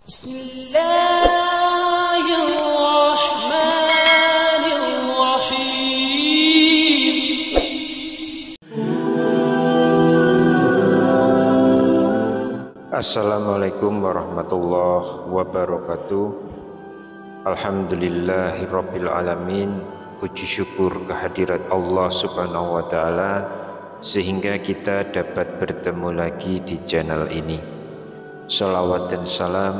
Bismillahirrahmanirrahim. Assalamualaikum warahmatullahi wabarakatuh. Alhamdulillahirabbil alamin. Puji syukur kehadirat Allah Subhanahu wa taala sehingga kita dapat bertemu lagi di channel ini. Salawat dan salam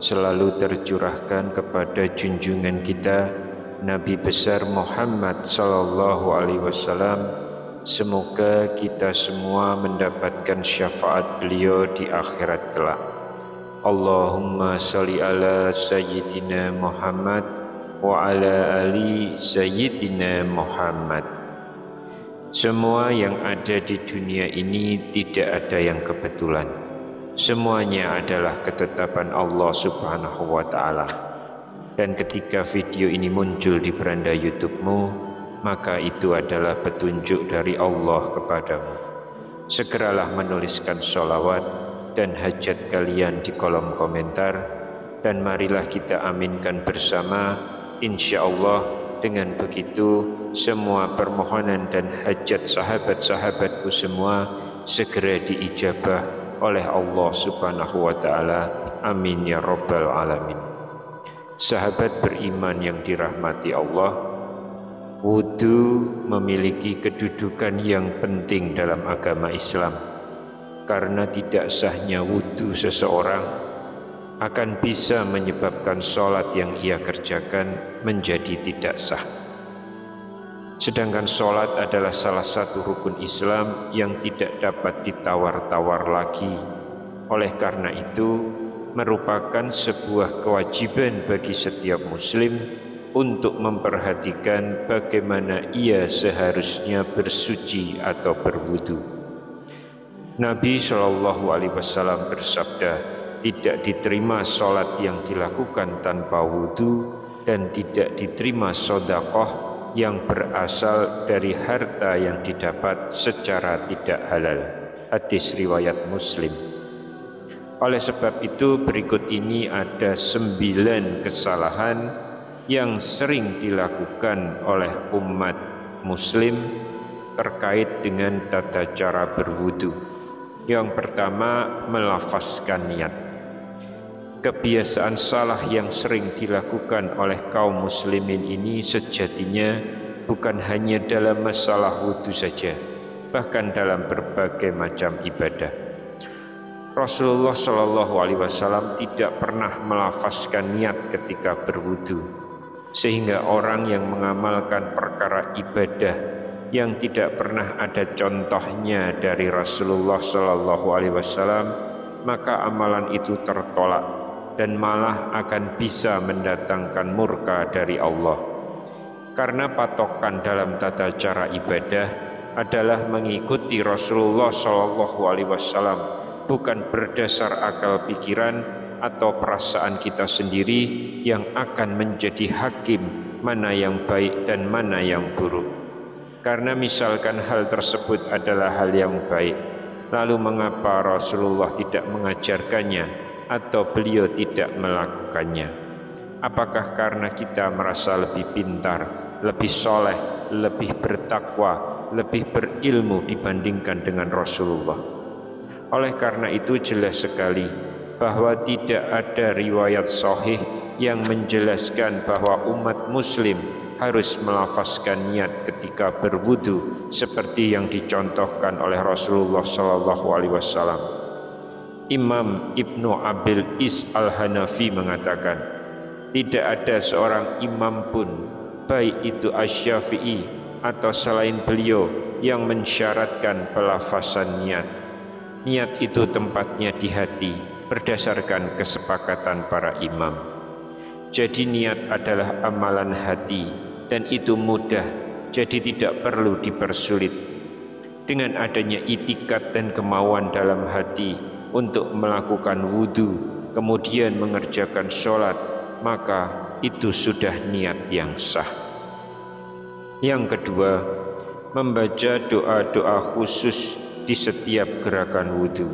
selalu tercurahkan kepada junjungan kita Nabi besar Muhammad sallallahu alaihi wasallam. Semoga kita semua mendapatkan syafaat beliau di akhirat kelak. Allahumma salli ala sayyidina Muhammad wa ala ali sayyidina Muhammad. Semua yang ada di dunia ini tidak ada yang kebetulan. Semuanya adalah ketetapan Allah Subhanahu wa taala. Dan ketika video ini muncul di beranda YouTube-mu, maka itu adalah petunjuk dari Allah kepadamu. Segeralah menuliskan sholawat dan hajat kalian di kolom komentar, dan marilah kita aminkan bersama. Insya Allah dengan begitu semua permohonan dan hajat sahabat-sahabatku semua segera diijabah oleh Allah Subhanahu wa taala. Amin ya rabbal alamin. Sahabat beriman yang dirahmati Allah, wudu memiliki kedudukan yang penting dalam agama Islam, karena tidak sahnya wudu seseorang akan bisa menyebabkan sholat yang ia kerjakan menjadi tidak sah. Sedangkan sholat adalah salah satu rukun Islam yang tidak dapat ditawar-tawar lagi. Oleh karena itu, merupakan sebuah kewajiban bagi setiap muslim untuk memperhatikan bagaimana ia seharusnya bersuci atau berwudu. Nabi SAW bersabda, tidak diterima sholat yang dilakukan tanpa wudu, dan tidak diterima sedekah yang berasal dari harta yang didapat secara tidak halal. Hadis riwayat Muslim. Oleh sebab itu, berikut ini ada 9 kesalahan yang sering dilakukan oleh umat muslim terkait dengan tata cara berwudu. Yang pertama, melafazkan niat. Kebiasaan salah yang sering dilakukan oleh kaum muslimin ini sejatinya bukan hanya dalam masalah wudu saja, bahkan dalam berbagai macam ibadah. Rasulullah SAW tidak pernah melafazkan niat ketika berwudu, sehingga orang yang mengamalkan perkara ibadah yang tidak pernah ada contohnya dari Rasulullah SAW, maka amalan itu tertolak dan malah akan bisa mendatangkan murka dari Allah. Karena patokan dalam tata cara ibadah adalah mengikuti Rasulullah SAW, bukan berdasar akal pikiran atau perasaan kita sendiri yang akan menjadi hakim mana yang baik dan mana yang buruk. Karena misalkan hal tersebut adalah hal yang baik, lalu mengapa Rasulullah tidak mengajarkannya atau beliau tidak melakukannya? Apakah karena kita merasa lebih pintar, lebih soleh, lebih bertakwa, lebih berilmu dibandingkan dengan Rasulullah? Oleh karena itu jelas sekali bahwa tidak ada riwayat sahih yang menjelaskan bahwa umat muslim harus melafazkan niat ketika berwudu seperti yang dicontohkan oleh Rasulullah SAW. Imam Ibnu Abil Is Al-Hanafi mengatakan, tidak ada seorang imam pun, baik itu Asy-Syafi'i atau selain beliau, yang mensyaratkan pelafazan niat. Niat itu tempatnya di hati berdasarkan kesepakatan para imam. Jadi niat adalah amalan hati dan itu mudah, jadi tidak perlu dipersulit. Dengan adanya itikad dan kemauan dalam hati untuk melakukan wudu, kemudian mengerjakan sholat, maka itu sudah niat yang sah. Yang kedua, membaca doa-doa khusus di setiap gerakan wudu.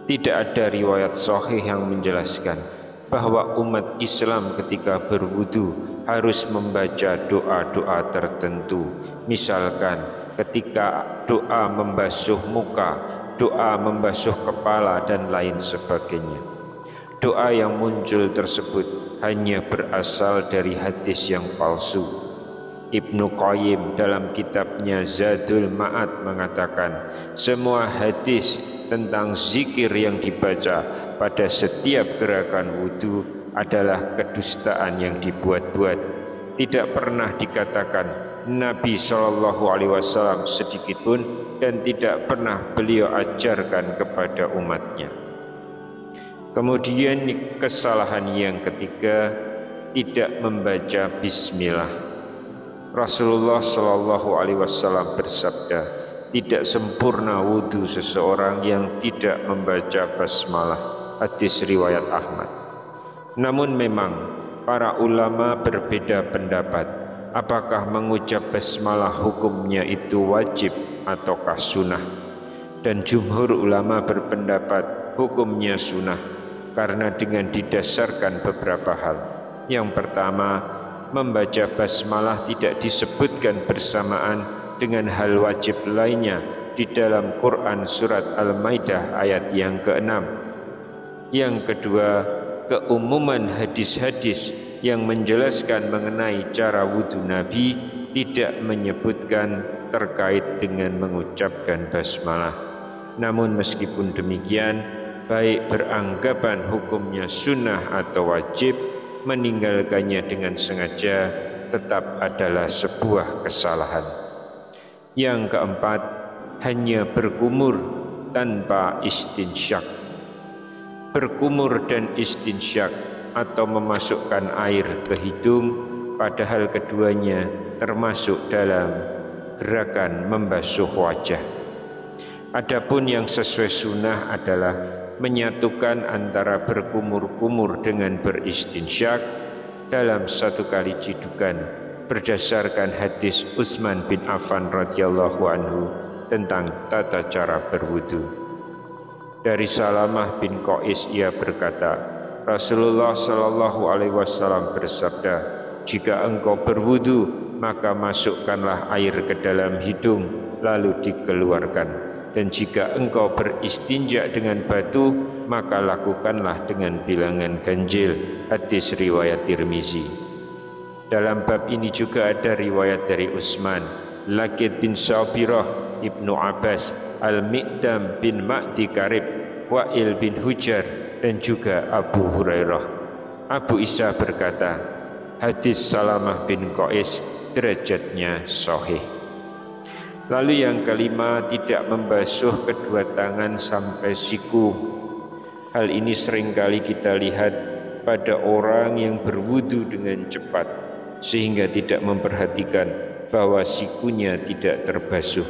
Tidak ada riwayat sahih yang menjelaskan bahwa umat Islam ketika berwudu harus membaca doa-doa tertentu. Misalkan ketika doa membasuh muka, doa membasuh kepala, dan lain sebagainya. Doa yang muncul tersebut hanya berasal dari hadis yang palsu. Ibnu Qayyim dalam kitabnya Zadul Ma'ad mengatakan, semua hadis tentang zikir yang dibaca pada setiap gerakan wudu adalah kedustaan yang dibuat-buat. Tidak pernah dikatakan Nabi SAW sedikitpun, dan tidak pernah beliau ajarkan kepada umatnya. Kemudian kesalahan yang ketiga, tidak membaca bismillah. Rasulullah SAW bersabda, tidak sempurna wudu seseorang yang tidak membaca basmalah. Hadis riwayat Ahmad. Namun memang para ulama berbeda pendapat, apakah mengucap basmalah hukumnya itu wajib ataukah sunnah. Dan jumhur ulama berpendapat hukumnya sunnah, karena dengan didasarkan beberapa hal. Yang pertama, membaca basmalah tidak disebutkan bersamaan dengan hal wajib lainnya di dalam Quran surat Al-Maidah ayat yang ke-6. Yang kedua, keumuman hadis-hadis yang menjelaskan mengenai cara wudu Nabi tidak menyebutkan terkait dengan mengucapkan basmalah. Namun meskipun demikian, baik beranggapan hukumnya sunnah atau wajib, meninggalkannya dengan sengaja tetap adalah sebuah kesalahan. Yang keempat, hanya berkumur tanpa istinsyak. Berkumur dan istinsyak atau memasukkan air ke hidung, padahal keduanya termasuk dalam gerakan membasuh wajah. Adapun yang sesuai sunnah adalah menyatukan antara berkumur-kumur dengan beristinsyak dalam satu kali cidukan, berdasarkan hadis Utsman bin Affan radhiyallahu anhu tentang tata cara berwudu. Dari Salamah bin Qais ia berkata, Rasulullah sallallahu alaihi wasallam bersabda, jika engkau berwudu maka masukkanlah air ke dalam hidung lalu dikeluarkan. Dan jika engkau beristinja dengan batu, maka lakukanlah dengan bilangan ganjil. Hadis riwayat Tirmizi. Dalam bab ini juga ada riwayat dari Utsman, Lakid bin Sabirah, Ibnu Abbas, Al-Miqdam bin Ma'di Karib, Wa'il bin Hujar, dan juga Abu Hurairah. Abu Isa berkata, hadis Salamah bin Qais derajatnya sahih. Lalu yang kelima, tidak membasuh kedua tangan sampai siku. Hal ini seringkali kita lihat pada orang yang berwudu dengan cepat, sehingga tidak memperhatikan bahwa sikunya tidak terbasuh.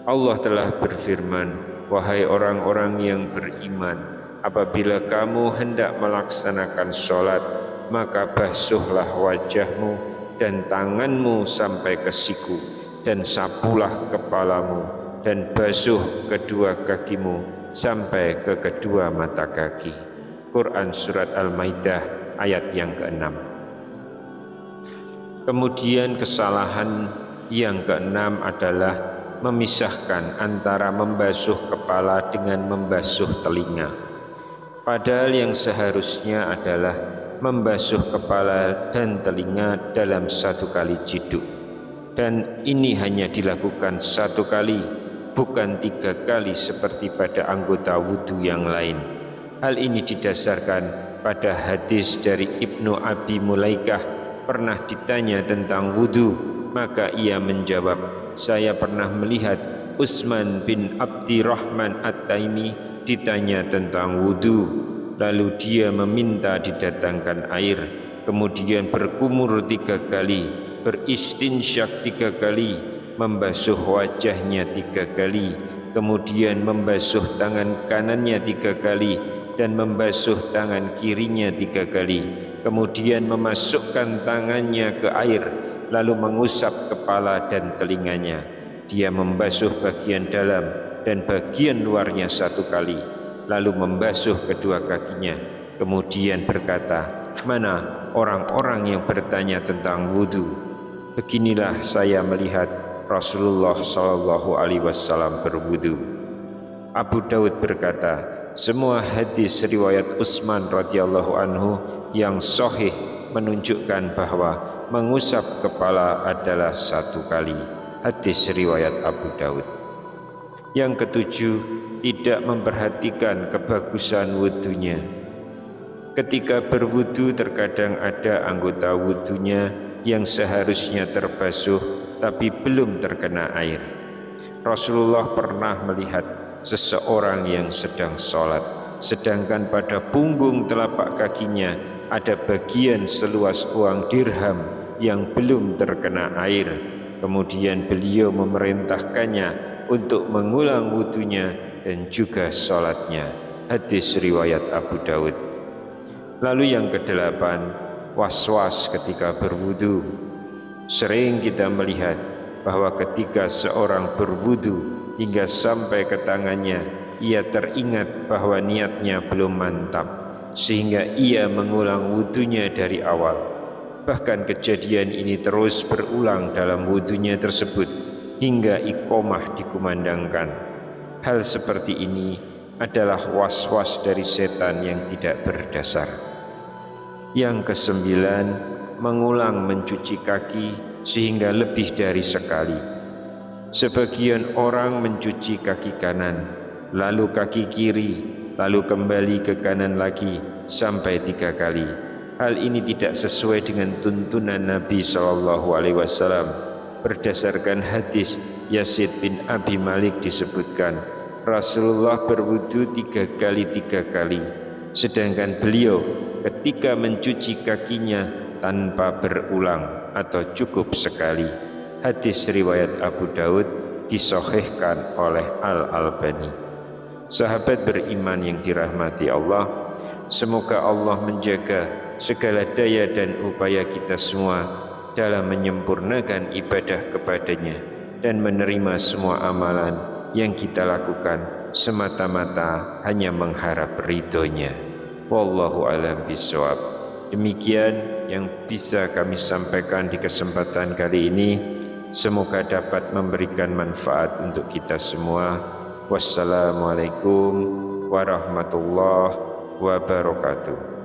Allah telah berfirman, wahai orang-orang yang beriman, apabila kamu hendak melaksanakan sholat, maka basuhlah wajahmu dan tanganmu sampai ke siku, dan sapulah kepalamu, dan basuh kedua kakimu sampai ke kedua mata kaki. Quran surat Al-Maidah ayat yang ke-6. Kemudian kesalahan yang ke-6 adalah memisahkan antara membasuh kepala dengan membasuh telinga. Padahal yang seharusnya adalah membasuh kepala dan telinga dalam satu kali ciduk. Dan ini hanya dilakukan satu kali, bukan 3 kali seperti pada anggota wudu yang lain. Hal ini didasarkan pada hadis dari Ibnu Abi Mulaikah. Pernah ditanya tentang wudu, maka ia menjawab, saya pernah melihat Utsman bin Abdirrahman At-Taimi ditanya tentang wudu, lalu dia meminta didatangkan air, kemudian berkumur 3 kali, beristinsyak 3 kali, membasuh wajahnya 3 kali, kemudian membasuh tangan kanannya 3 kali, dan membasuh tangan kirinya 3 kali, kemudian memasukkan tangannya ke air, lalu mengusap kepala dan telinganya. Dia membasuh bagian dalam dan bagian luarnya 1 kali, lalu membasuh kedua kakinya, kemudian berkata, "Mana orang-orang yang bertanya tentang wudu? Beginilah saya melihat Rasulullah Shallallahu Alaihi Wasallam berwudu." Abu Daud berkata, semua hadis riwayat Utsman radhiyallahu anhu yang sahih menunjukkan bahwa mengusap kepala adalah 1 kali. Hadis riwayat Abu Daud. Yang ketujuh, tidak memperhatikan kebagusan wudunya. Ketika berwudu terkadang ada anggota wudunya yang seharusnya terbasuh tapi belum terkena air. Rasulullah pernah melihat seseorang yang sedang sholat, sedangkan pada punggung telapak kakinya ada bagian seluas uang dirham yang belum terkena air. Kemudian beliau memerintahkannya untuk mengulang wudunya dan juga sholatnya. Hadis riwayat Abu Daud. Lalu yang kedelapan, was-was ketika berwudu. Sering kita melihat bahwa ketika seorang berwudu hingga sampai ke tangannya, ia teringat bahwa niatnya belum mantap, sehingga ia mengulang wudunya dari awal. Bahkan kejadian ini terus berulang dalam wudunya tersebut hingga iqomah dikumandangkan. Hal seperti ini adalah was-was dari setan yang tidak berdasar. Yang kesembilan, mengulang mencuci kaki sehingga lebih dari sekali. Sebagian orang mencuci kaki kanan, lalu kaki kiri, lalu kembali ke kanan lagi sampai 3 kali. Hal ini tidak sesuai dengan tuntunan Nabi SAW. Berdasarkan hadis Yazid bin Abi Malik disebutkan, Rasulullah berwudu 3 kali, sedangkan beliau ketika mencuci kakinya tanpa berulang atau cukup sekali. Hadis riwayat Abu Daud disahihkan oleh Al-Albani. Sahabat beriman yang dirahmati Allah, semoga Allah menjaga segala daya dan upaya kita semua dalam menyempurnakan ibadah kepadanya dan menerima semua amalan yang kita lakukan semata-mata hanya mengharap ridhonya. Wallahu a'lam bishawab. Demikian yang bisa kami sampaikan di kesempatan kali ini. Semoga dapat memberikan manfaat untuk kita semua. Wassalamualaikum warahmatullahi wabarakatuh.